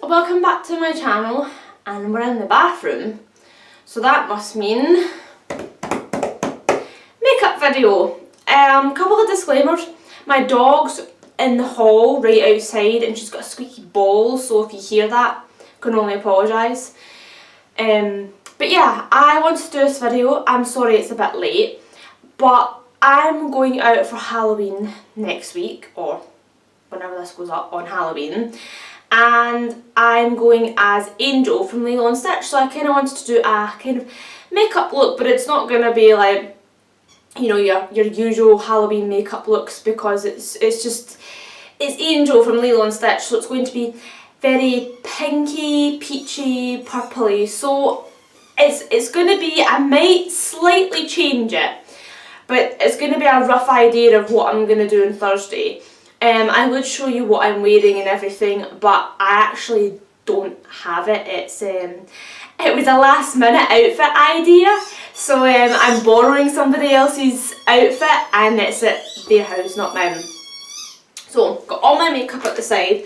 welcome back to my channel, and we're in the bathroom, so that must mean makeup video. Couple of disclaimers. My dog's in the hall right outside and she's got a squeaky ball, so if you hear that, I can only apologise. But yeah, I wanted to do this video. I'm sorry it's a bit late, but I'm going out for Halloween next week, or whenever this goes up on Halloween, and I'm going as Angel from Lilo and Stitch, so I kind of wanted to do a kind of makeup look, but it's not going to be like, you know, your usual Halloween makeup looks, because it's Angel from Lilo and Stitch, so it's going to be very pinky, peachy, purpley, so it's going to be, I might slightly change it, but it's going to be a rough idea of what I'm going to do on Thursday. I would show you what I'm wearing and everything, but I actually don't have it. It was a last minute outfit idea, so I'm borrowing somebody else's outfit and it's at their house, not mine. So, got all my makeup at the side,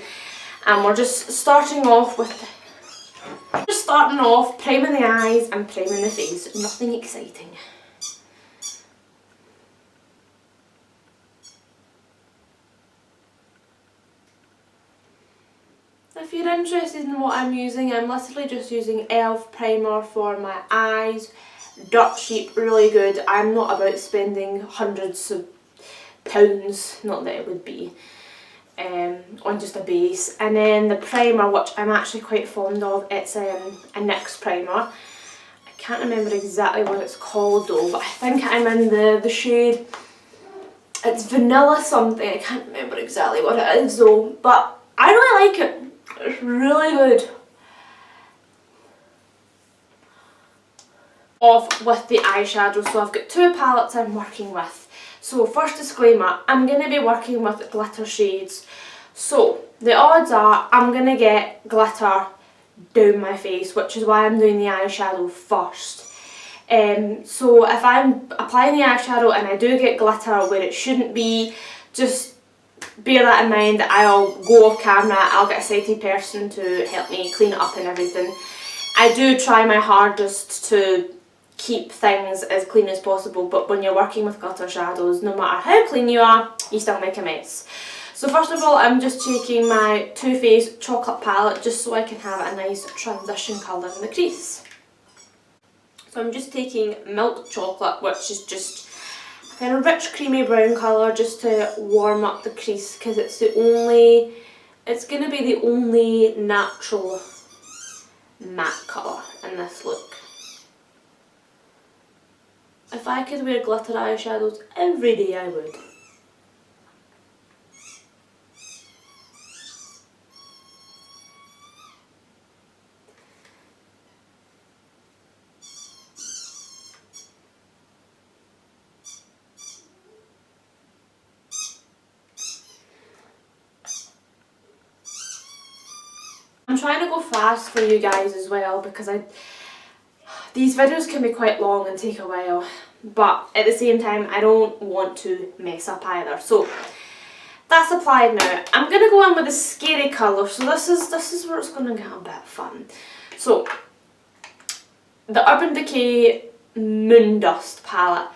and we're just starting off priming the eyes and priming the face. Nothing exciting. If you're interested in what I'm using, I'm literally just using e.l.f. primer for my eyes. Dirt cheap, really good. I'm not about spending hundreds of pounds, not that it would be, on just a base. And then the primer, which I'm actually quite fond of, it's a NYX primer. I can't remember exactly what it's called though, but I think I'm in the shade, it's vanilla something, I can't remember exactly what it is though, but I really like it. It's really good. Off with the eyeshadow, so I've got two palettes I'm working with. So first disclaimer, I'm going to be working with glitter shades. So the odds are I'm going to get glitter down my face, which is why I'm doing the eyeshadow first. So if I'm applying the eyeshadow and I do get glitter where it shouldn't be, just bear that in mind. I'll go off camera, I'll get a sighted person to help me clean it up and everything. I do try my hardest to keep things as clean as possible, but when you're working with glitter shadows, no matter how clean you are, you still make a mess. So first of all, I'm just taking my Too Faced chocolate palette just so I can have a nice transition colour in the crease. So I'm just taking milk chocolate, which is just kind of rich creamy brown colour, just to warm up the crease, because it's going to be the only natural matte colour in this look. If I could wear glitter eyeshadows every day, I would. I'm trying to go fast for you guys as well, because these videos can be quite long and take a while, but at the same time I don't want to mess up either. So that's applied now. I'm going to go in with a scary colour, so this is where it's going to get a bit fun. So the Urban Decay Moon Dust palette.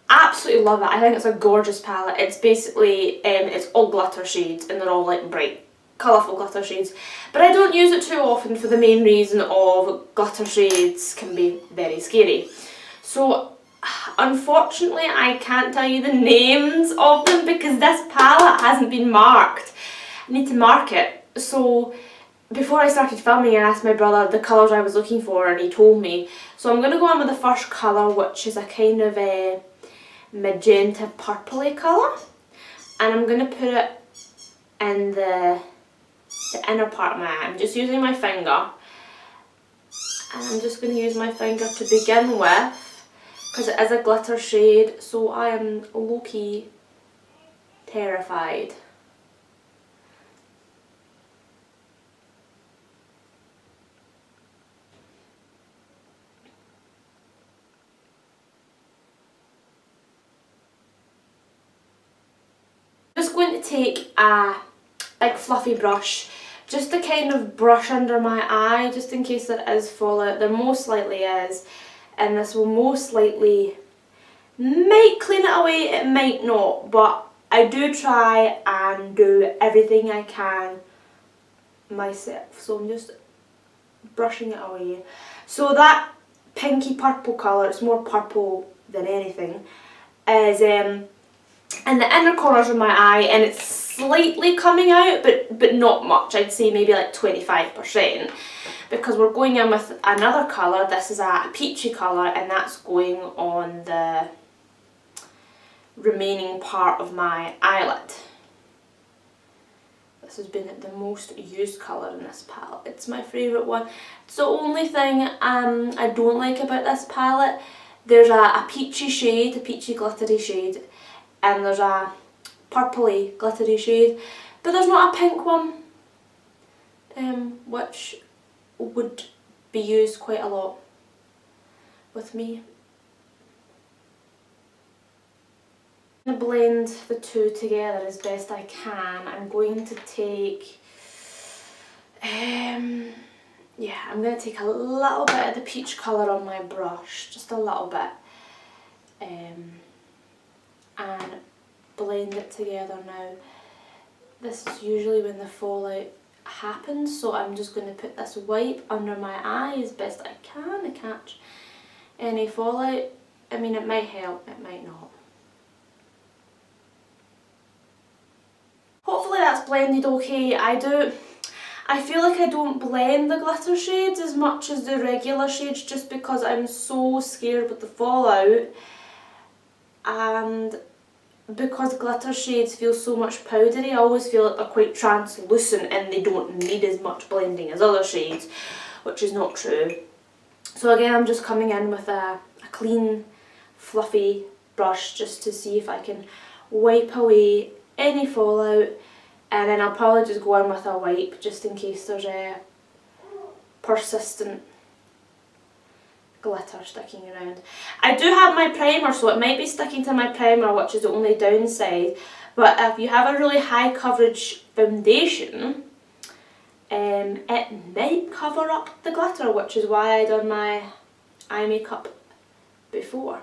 Absolutely love it. I think it's a gorgeous palette. It's basically, it's all glitter shades and they're all like bright, colourful glitter shades, but I don't use it too often for the main reason of glitter shades can be very scary. So unfortunately I can't tell you the names of them because this palette hasn't been marked. I need to mark it. So before I started filming I asked my brother the colours I was looking for and he told me. So I'm going to go on with the first colour, which is a kind of a magenta purpley colour, and I'm going to put it in the inner part of my eye. I'm just using my finger, and I'm just going to use my finger to begin with, because it is a glitter shade, so I am low-key terrified. I'm just going to take a big fluffy brush just to kind of brush under my eye, just in case there is fallout. There most likely is, and this will most likely might clean it away, it might not, but I do try and do everything I can myself. So I'm just brushing it away. So that pinky purple colour, it's more purple than anything, is in the inner corners of my eye, and it's slightly coming out, but not much. I'd say maybe like 25%, because we're going in with another colour. This is a peachy colour, and that's going on the remaining part of my eyelid. This has been the most used colour in this palette. It's my favourite one. It's the only thing I don't like about this palette. There's a peachy shade, a peachy glittery shade, and there's a purpley glittery shade, but there's not a pink one, which would be used quite a lot with me. I'm going to blend the two together as best I can. I'm going to take, I'm going to take a little bit of the peach colour on my brush, just a little bit, and blend it together now. This is usually when the fallout happens, so I'm just going to put this wipe under my eye as best I can to catch any fallout. I mean, it might help, it might not. Hopefully that's blended okay. I feel like I don't blend the glitter shades as much as the regular shades, just because I'm so scared with the fallout, and because glitter shades feel so much powdery, I always feel like they're quite translucent and they don't need as much blending as other shades, which is not true. So again, I'm just coming in with a clean, fluffy brush just to see if I can wipe away any fallout, and then I'll probably just go in with a wipe just in case there's a persistent glitter sticking around. I do have my primer, so it might be sticking to my primer, which is the only downside, but if you have a really high coverage foundation, it might cover up the glitter, which is why I done my eye makeup before.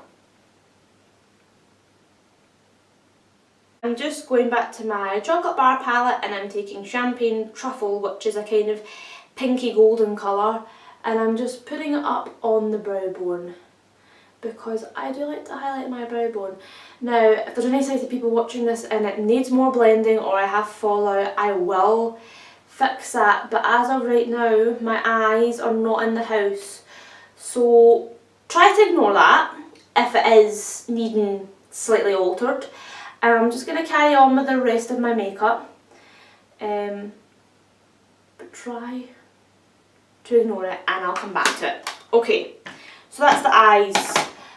I'm just going back to my chocolate bar palette, and I'm taking Champagne Truffle, which is a kind of pinky golden colour, and I'm just putting it up on the brow bone because I do like to highlight my brow bone. Now, if there's any sighted people watching this and it needs more blending or I have fallout, I will fix that, but as of right now my eyes are not in the house, so try to ignore that if it is needing slightly altered. And I'm just going to carry on with the rest of my makeup, but try to ignore it and I'll come back to it. Okay, so that's the eyes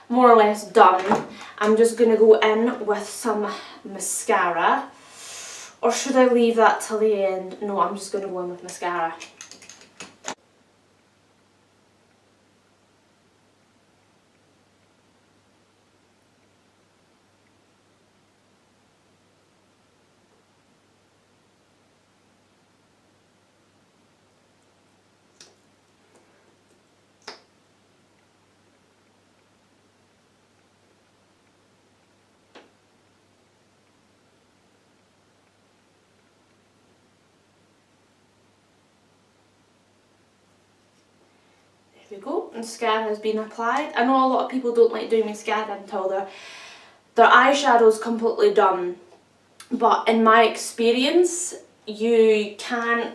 more or less done. I'm just going to go in with some mascara, or should I leave that till the end? No, I'm just going to go in with mascara. There we go, mascara has been applied. I know a lot of people don't like doing mascara until their eyeshadow's completely done, but in my experience, you can,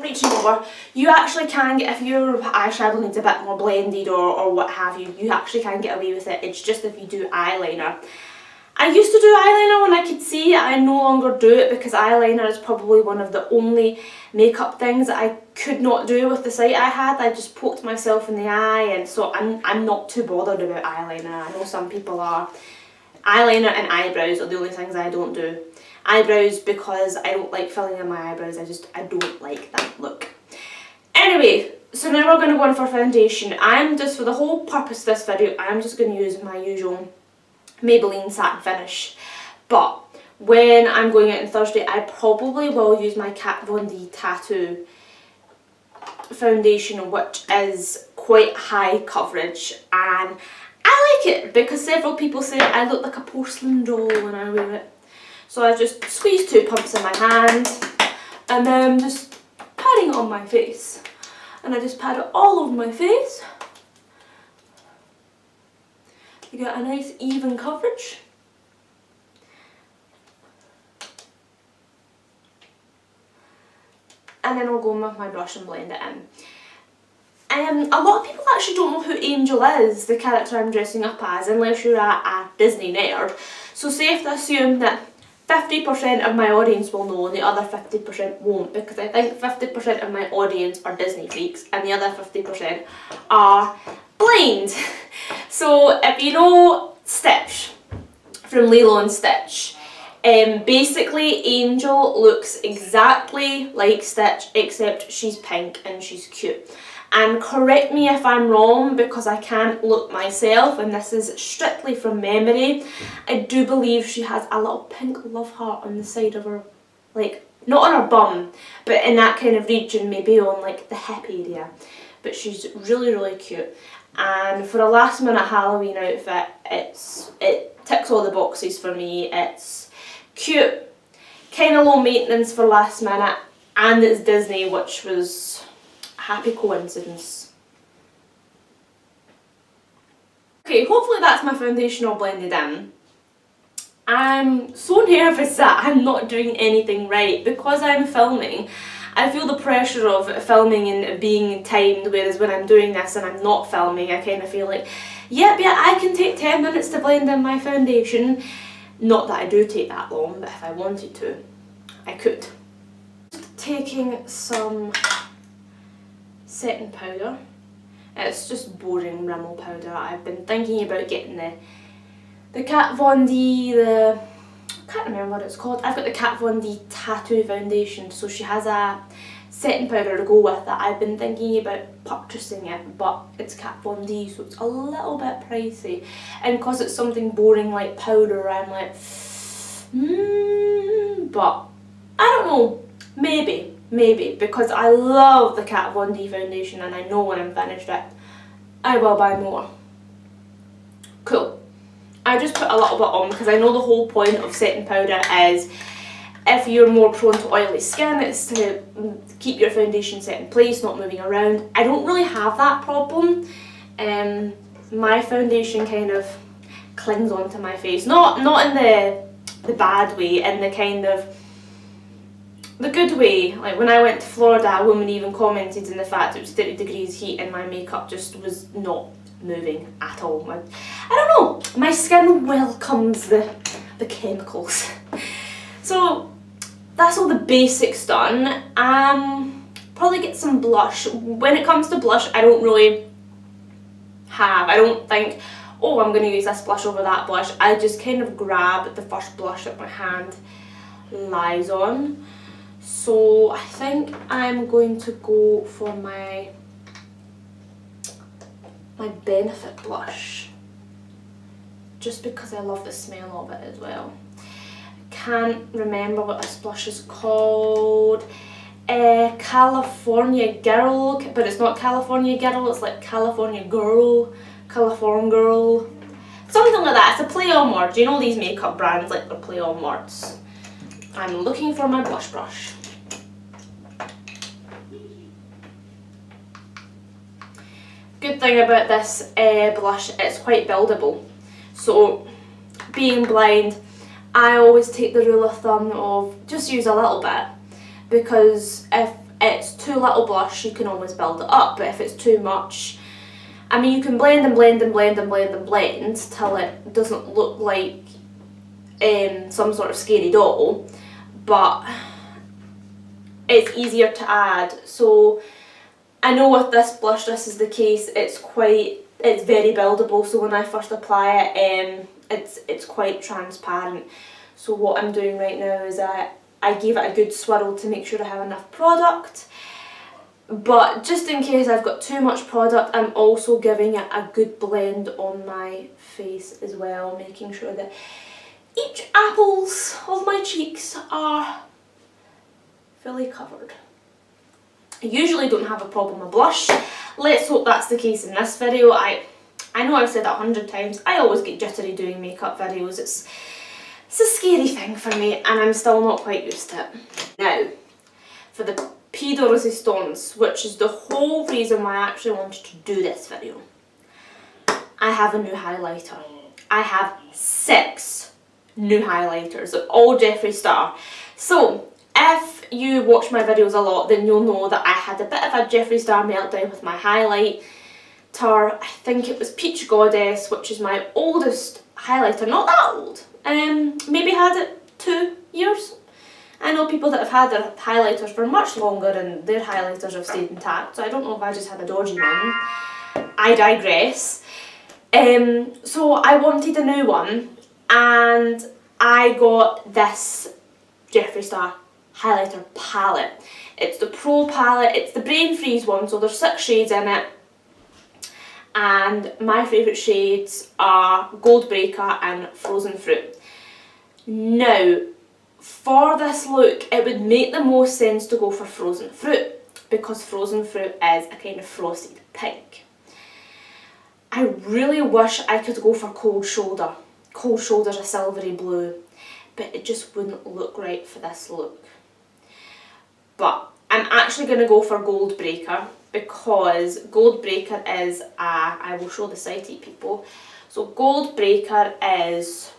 reaching over, you actually can get, if your eyeshadow needs a bit more blended or what have you, you actually can get away with it. It's just if you do eyeliner. I used to do eyeliner when I could see. I no longer do it because eyeliner is probably one of the only makeup things that I could not do with the sight I had. I just poked myself in the eye, and so I'm not too bothered about eyeliner. I know some people are. Eyeliner and eyebrows are the only things I don't do. Eyebrows because I don't like filling in my eyebrows. I don't like that look. Anyway, so now we're going to go in for foundation. I'm just, for the whole purpose of this video, I'm just going to use my usual Maybelline Satin Finish. But when I'm going out on Thursday, I probably will use my Kat Von D Tattoo foundation, which is quite high coverage, and I like it because several people say I look like a porcelain doll when I wear it. So I just squeeze 2 pumps in my hand and then just patting it on my face. And I just pat it all over my face. You get a nice even coverage. And then I'll go in with my brush and blend it in. A lot of people actually don't know who Angel is, the character I'm dressing up as, unless you're a Disney nerd. So safe to assume that 50% of my audience will know and the other 50% won't, because I think 50% of my audience are Disney freaks and the other 50% are blind. So if you know Stitch from Lilo and Stitch, basically Angel looks exactly like Stitch except she's pink and she's cute. And correct me if I'm wrong because I can't look myself, and this is strictly from memory. I do believe she has a little pink love heart on the side of her, like, not on her bum, but in that kind of region, maybe on like the hip area. But she's really, really cute. And for a last minute Halloween outfit, it ticks all the boxes for me. It's cute, kind of low maintenance for last minute, and it's Disney, which was happy coincidence. Okay, hopefully that's my foundation all blended in. I'm so nervous that I'm not doing anything right because I'm filming. I feel the pressure of filming and being timed, whereas when I'm doing this and I'm not filming, I kind of feel like, yep, yeah, I can take 10 minutes to blend in my foundation. Not that I do take that long, but if I wanted to, I could. Just taking some setting powder. It's just boring Rimmel powder. I've been thinking about getting the Kat Von D, I can't remember what it's called. I've got the Kat Von D Tattoo foundation, so she has a setting powder to go with it. I've been thinking about purchasing it, but it's Kat Von D, so it's a little bit pricey. And because it's something boring like powder, I'm like, but I don't know, maybe, because I love the Kat Von D foundation and I know when I'm finished it, I will buy more. Cool. I just put a little bit on because I know the whole point of setting powder is if you're more prone to oily skin, it's to keep your foundation set in place, not moving around. I don't really have that problem. My foundation kind of clings onto my face. Not in the bad way, in the kind of the good way. Like when I went to Florida, a woman even commented on the fact it was 30 degrees heat and my makeup just was not moving at all. I don't know, my skin welcomes the chemicals. So that's all the basics done. Probably get some blush. When it comes to blush, I don't think, oh, I'm going to use this blush over that blush. I just kind of grab the first blush that my hand lies on. So I think I'm going to go for my Benefit blush, just because I love the smell of it as well. Can't remember what this blush is called. California Girl, but it's not California Girl, it's like California Girl, California Girl, something like that. It's a play on words. You know these makeup brands like the play on words. I'm looking for my blush brush. Good thing about this blush, it's quite buildable. So being blind, I always take the rule of thumb of just use a little bit, because if it's too little blush you can always build it up, but if it's too much, I mean, you can blend and blend and blend and blend and blend till it doesn't look like some sort of scary doll, but it's easier to add. So I know with this blush this is the case. It's very buildable, so when I first apply it, it's quite transparent. So what I'm doing right now is I gave it a good swirl to make sure I have enough product, but just in case I've got too much product, I'm also giving it a good blend on my face as well, making sure that each apples of my cheeks are fully covered. I usually don't have a problem with blush. Let's hope that's the case in this video. I know I've said that 100 times. I always get jittery doing makeup videos. It's a scary thing for me and I'm still not quite used to it. Now, for the P de Resistance, which is the whole reason why I actually wanted to do this video. I have a new highlighter. I have 6 new highlighters. They're all Jeffree Star. So, if you watch my videos a lot, then you'll know that I had a bit of a Jeffree Star meltdown with my highlighter. I think it was Peach Goddess, which is my oldest highlighter. Not that old. Maybe had it 2 years. I know people that have had their highlighters for much longer and their highlighters have stayed intact, so I don't know if I just had a dodgy one. I digress. So I wanted a new one and I got this Jeffree Star highlighter palette. It's the Pro palette, it's the Brain Freeze one, so there's 6 shades in it. And my favourite shades are Gold Breaker and Frozen Fruit. Now, for this look, it would make the most sense to go for Frozen Fruit because Frozen Fruit is a kind of frosted pink. I really wish I could go for Cold Shoulder. Cold Shoulder's a silvery blue, but it just wouldn't look right for this look. But I'm actually going to go for Gold Breaker because Gold Breaker is I will show the side to you people. So Gold Breaker is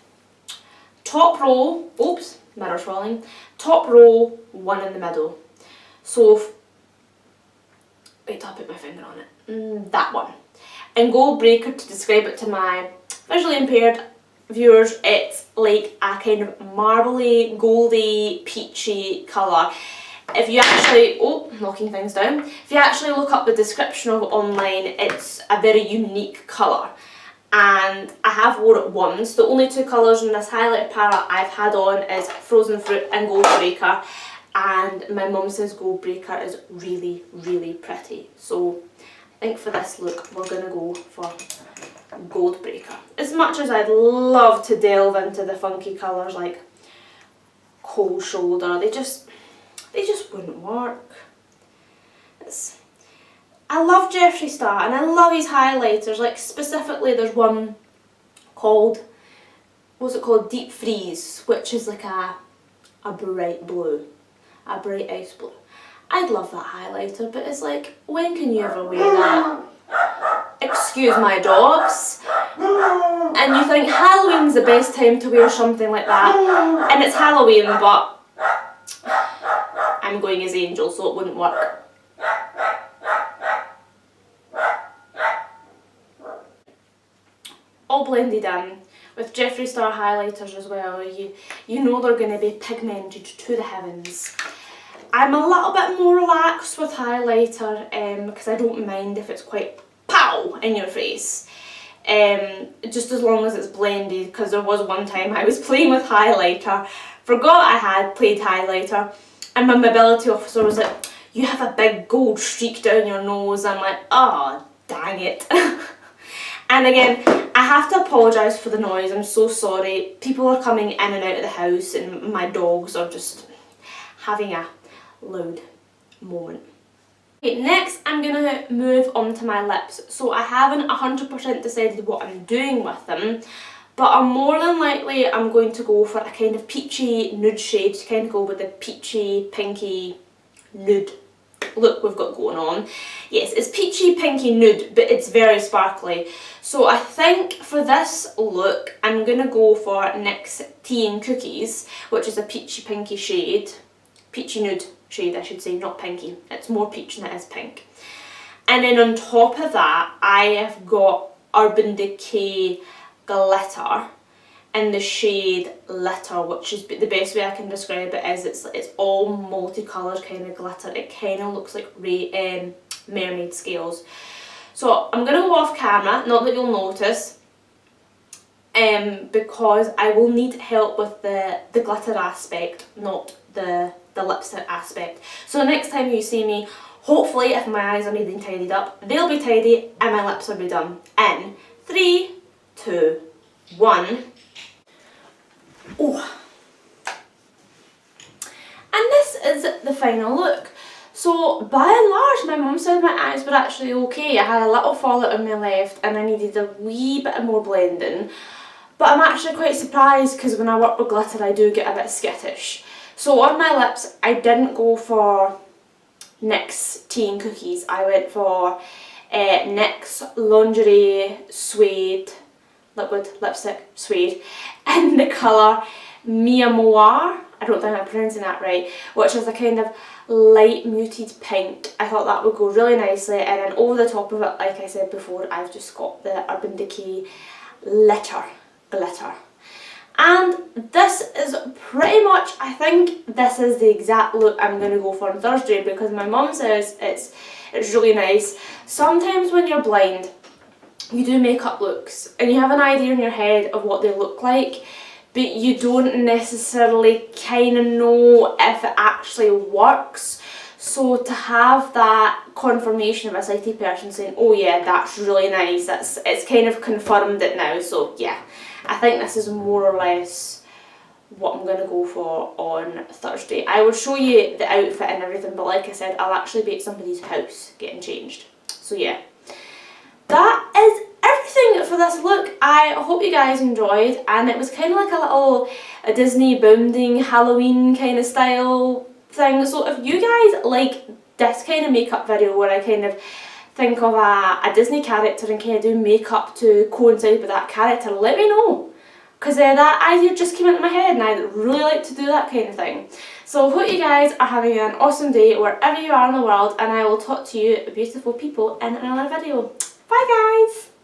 top row, oops, mirror's falling, top row, 1 in the middle. So, wait till I put my finger on it, that one. And Gold Breaker, to describe it to my visually impaired viewers, it's like a kind of marbly, goldy, peachy colour. If you actually, knocking things down, if you actually look up the description of it online, it's a very unique colour. And I have wore it once. The only 2 colours in this highlighter palette I've had on is Frozen Fruit and Gold Breaker. And my mum says Gold Breaker is really, really pretty. So I think for this look, we're going to go for Gold Breaker. As much as I'd love to delve into the funky colours like Cold Shoulder, they just wouldn't work. I love Jeffree Star and I love his highlighters. Like specifically, there's one called, what's it called? Deep Freeze, which is like a bright blue, a bright ice blue. I'd love that highlighter, but it's like, when can you ever wear that? Excuse my dogs. And you think Halloween's the best time to wear something like that, and it's Halloween, but I'm going as Angel, so it wouldn't work. All blended in with Jeffree Star highlighters as well. You know they're going to be pigmented to the heavens. I'm a little bit more relaxed with highlighter because I don't mind if it's quite pow in your face. Just as long as it's blended, because there was one time I was playing with highlighter, forgot I had played highlighter, and my mobility officer was like, "You have a big gold streak down your nose." I'm like, oh, dang it. And again, I have to apologise for the noise, I'm so sorry. People are coming in and out of the house and my dogs are just having a loud moment. Okay, next I'm going to move on to my lips. So I haven't 100% decided what I'm doing with them, but I'm more than likely I'm going to go for a kind of peachy nude shade to kind of go with the peachy, pinky, nude look we've got going on. Yes, it's peachy, pinky, nude, but it's very sparkly. So I think for this look, I'm going to go for NYX Tea and Cookies, which is a peachy, pinky shade. Peachy nude shade, I should say, not pinky. It's more peach than it is pink. And then on top of that, I have got Urban Decay Glitter in the shade Litter, which is the best way I can describe it is it's all multicoloured kind of glitter. It kind of looks like mermaid scales. So I'm going to go off camera, not that you'll notice, because I will need help with the glitter aspect, not the lipstick aspect. So next time you see me, hopefully if my eyes are needing tidied up, they'll be tidy and my lips will be done. In 3, 2, 1. Oh. And this is the final look. So by and large, my mum said my eyes were actually okay. I had a little fallout on my left and I needed a wee bit more blending. But I'm actually quite surprised because when I work with glitter I do get a bit skittish. So on my lips I didn't go for NYX Tea and Cookies. I went for NYX Lingerie Suede liquid lipstick suede in the colour Mia Moir. I don't think I'm pronouncing that right, which is a kind of light muted pink. I thought that would go really nicely, and then over the top of it, like I said before, I've just got the Urban Decay glitter. And this is pretty much, I think this is the exact look I'm going to go for on Thursday, because my mum says it's really nice. Sometimes when you're blind, you do makeup looks and you have an idea in your head of what they look like, but you don't necessarily kind of know if it actually works. So to have that confirmation of a sighted person saying, oh yeah, that's really nice, it's kind of confirmed it now. So yeah, I think this is more or less what I'm going to go for on Thursday. I will show you the outfit and everything, but like I said, I'll actually be at somebody's house getting changed. So yeah, that is everything for this look. I hope you guys enjoyed, and it was kind of like a Disney bounding Halloween kind of style thing. So if you guys like this kind of makeup video where I kind of think of a Disney character and kind of do makeup to coincide with that character, let me know, because that idea just came into my head and I'd really like to do that kind of thing. So hope you guys are having an awesome day wherever you are in the world, and I will talk to you beautiful people in another video. Bye guys!